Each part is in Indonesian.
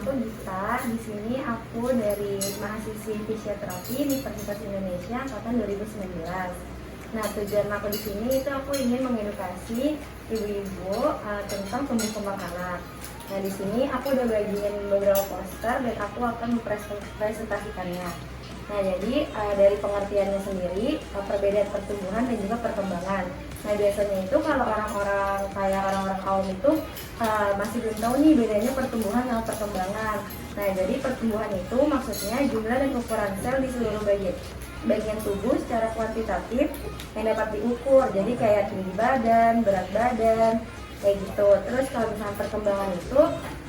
aku Gita. Di sini aku dari mahasiswi fisioterapi Universitas Indonesia angkatan 2019. Nah, tujuan aku di sini itu aku ingin mengedukasi ibu-ibu tentang tumbuh kembang anak. Nah, di sini aku udah bagiin beberapa poster dan aku akan mempresentasikannya. Nah, jadi dari pengertiannya sendiri, perbedaan pertumbuhan dan juga perkembangan. Nah, biasanya itu kalau orang-orang awam itu masih belum tahu nih bedanya pertumbuhan sama perkembangan. Nah, jadi pertumbuhan itu maksudnya jumlah dan ukuran sel di seluruh bagian tubuh secara kuantitatif yang dapat diukur. Jadi kayak tinggi badan, berat badan, kayak gitu. Terus kalau misalnya perkembangan itu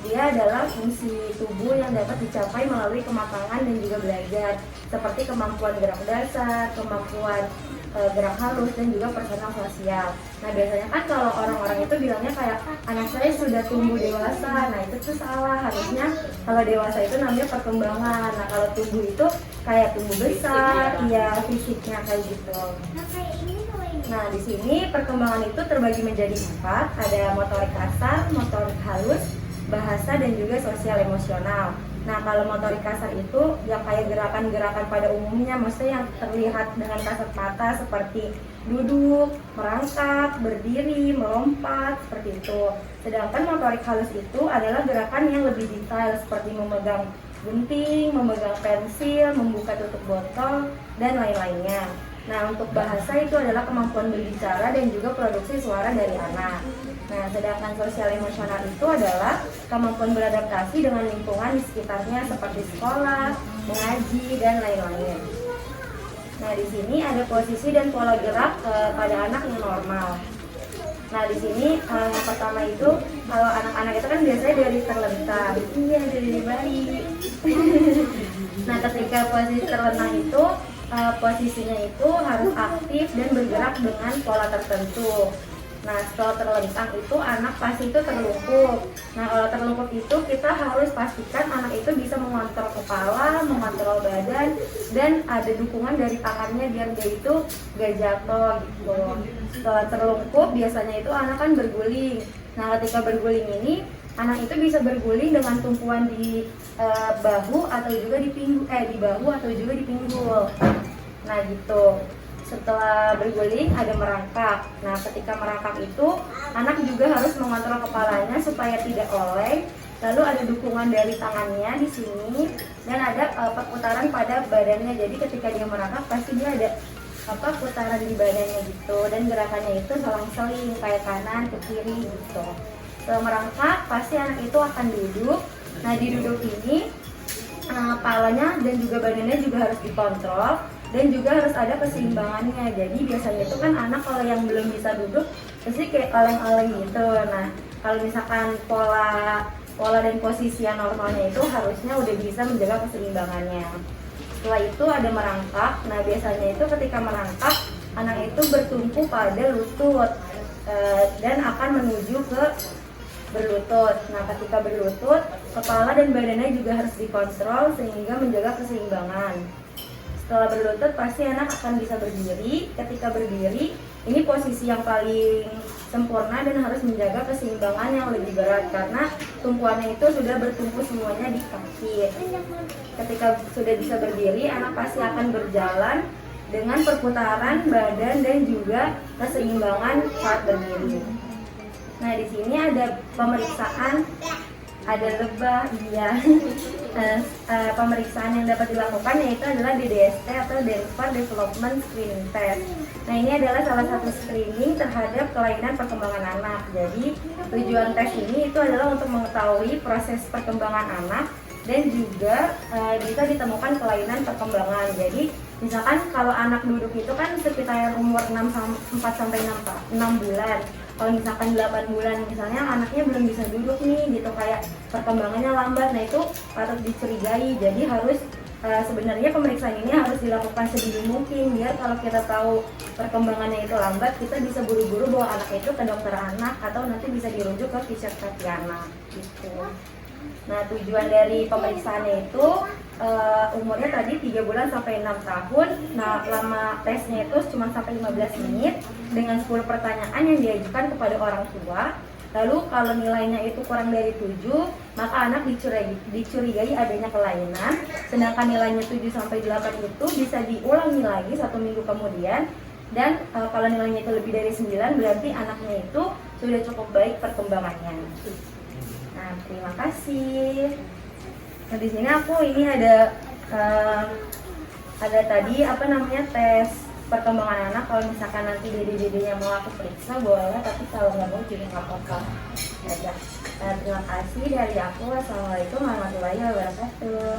dia adalah fungsi tubuh yang dapat dicapai melalui kematangan dan juga belajar, seperti kemampuan gerak dasar, kemampuan gerak halus, dan juga personal sosial. Nah, biasanya kan kalau orang-orang itu bilangnya kayak anak saya sudah tumbuh dewasa. Nah, itu tuh salah. Harusnya kalau dewasa itu namanya perkembangan. Nah, kalau tumbuh itu kayak tumbuh besar, ya fisiknya kayak gitu. Nah, di sini perkembangan itu terbagi menjadi 4, ada motorik kasar, motorik halus, bahasa, dan juga sosial emosional. Nah, kalau motorik kasar itu yang kayak gerakan-gerakan pada umumnya, maksudnya yang terlihat dengan kasat mata seperti duduk, merangkak, berdiri, melompat, seperti itu. Sedangkan motorik halus itu adalah gerakan yang lebih detail seperti memegang gunting, memegang pensil, membuka tutup botol, dan lain-lainnya. Nah, untuk bahasa itu adalah kemampuan berbicara dan juga produksi suara dari anak. Nah, sedangkan sosial emosional itu adalah kemampuan beradaptasi dengan lingkungan di sekitarnya seperti sekolah, mengaji, dan lain-lain. Nah, di sini ada posisi dan pola gerak pada anak yang normal. Nah, di sini yang pertama itu kalau anak-anak itu kan biasanya dari terlentang. Iya, dari bayi. Nah, ketika posisi terlentang itu posisinya itu harus aktif dan bergerak dengan pola tertentu. Nah, setelah terlentang itu anak pasti itu terlungkup. Nah, kalau terlungkup itu kita harus pastikan anak itu bisa mengontrol kepala, mengontrol badan, dan ada dukungan dari tangannya biar dia itu gak jatuh gitu. Setelah terlungkup biasanya itu anak kan berguling. Nah, ketika berguling ini anak itu bisa berguling dengan tumpuan di bahu atau juga di bahu atau juga di pinggul. Nah, gitu. Setelah berguling ada merangkak. Nah, ketika merangkak itu anak juga harus mengontrol kepalanya supaya tidak oleng. Lalu ada dukungan dari tangannya di sini dan ada perputaran pada badannya. Jadi ketika dia merangkak pasti dia ada putaran di badannya gitu. Dan gerakannya itu selang-seling kayak kanan ke kiri gitu. Setelah merangkak pasti anak itu akan duduk. Nah, di duduk ini kepalanya dan juga badannya juga harus dikontrol dan juga harus ada keseimbangannya. Jadi biasanya itu kan anak kalau yang belum bisa duduk pasti kayak oleng-oleng gitu. Nah, kalau misalkan pola dan posisi yang normalnya itu harusnya udah bisa menjaga keseimbangannya. Setelah itu ada merangkak. Nah, biasanya itu ketika merangkak anak itu bertumpu pada lutut dan akan menuju ke berlutut. Nah, ketika berlutut, kepala dan badannya juga harus dikontrol sehingga menjaga keseimbangan. Setelah berlutut, pasti anak akan bisa berdiri. Ketika berdiri, ini posisi yang paling sempurna dan harus menjaga keseimbangan yang lebih berat karena tumpuannya itu sudah bertumpu semuanya di kaki. Ketika sudah bisa berdiri, anak pasti akan berjalan dengan perputaran badan dan juga keseimbangan saat berdiri. Nah, di sini ada pemeriksaan, ada lebah, iya. Pemeriksaan yang dapat dilakukan yaitu adalah DDST atau Denver Development Screening Test. Nah, ini adalah salah satu screening terhadap kelainan perkembangan anak. Jadi, tujuan tes ini itu adalah untuk mengetahui proses perkembangan anak dan juga bisa ditemukan kelainan perkembangan. Jadi, misalkan kalau anak duduk itu kan sekitar umur 4 sampai 6 bulan. Kalau misalkan 8 bulan misalnya anaknya belum bisa duduk nih gitu, kayak perkembangannya lambat, nah itu patut dicurigai. Jadi harus sebenarnya pemeriksaan ini harus dilakukan sedini mungkin biar kalau kita tahu perkembangannya itu lambat, kita bisa buru-buru bawa anak itu ke dokter anak atau nanti bisa dirujuk ke fisioterapi anak gitu. Nah, tujuan dari pemeriksaannya itu umurnya tadi 3 bulan sampai 6 tahun. Nah, lama tesnya itu cuma sampai 15 menit dengan 10 pertanyaan yang diajukan kepada orang tua. Lalu kalau nilainya itu kurang dari 7, maka anak dicurigai adanya kelainan. Sedangkan nilainya 7 sampai 8 itu bisa diulangi lagi 1 minggu kemudian. Dan kalau nilainya itu lebih dari 9, berarti anaknya itu sudah cukup baik perkembangannya. Nah, terima kasih. Nah, di sini aku ini ada tadi tes perkembangan anak. Kalau misalkan nanti dede-dedenya mau aku periksa boleh, tapi kalau nggak mau juga nggak apa-apa. Ya, terima kasih dari aku. Wassalamualaikum warahmatullahi wabarakatuh.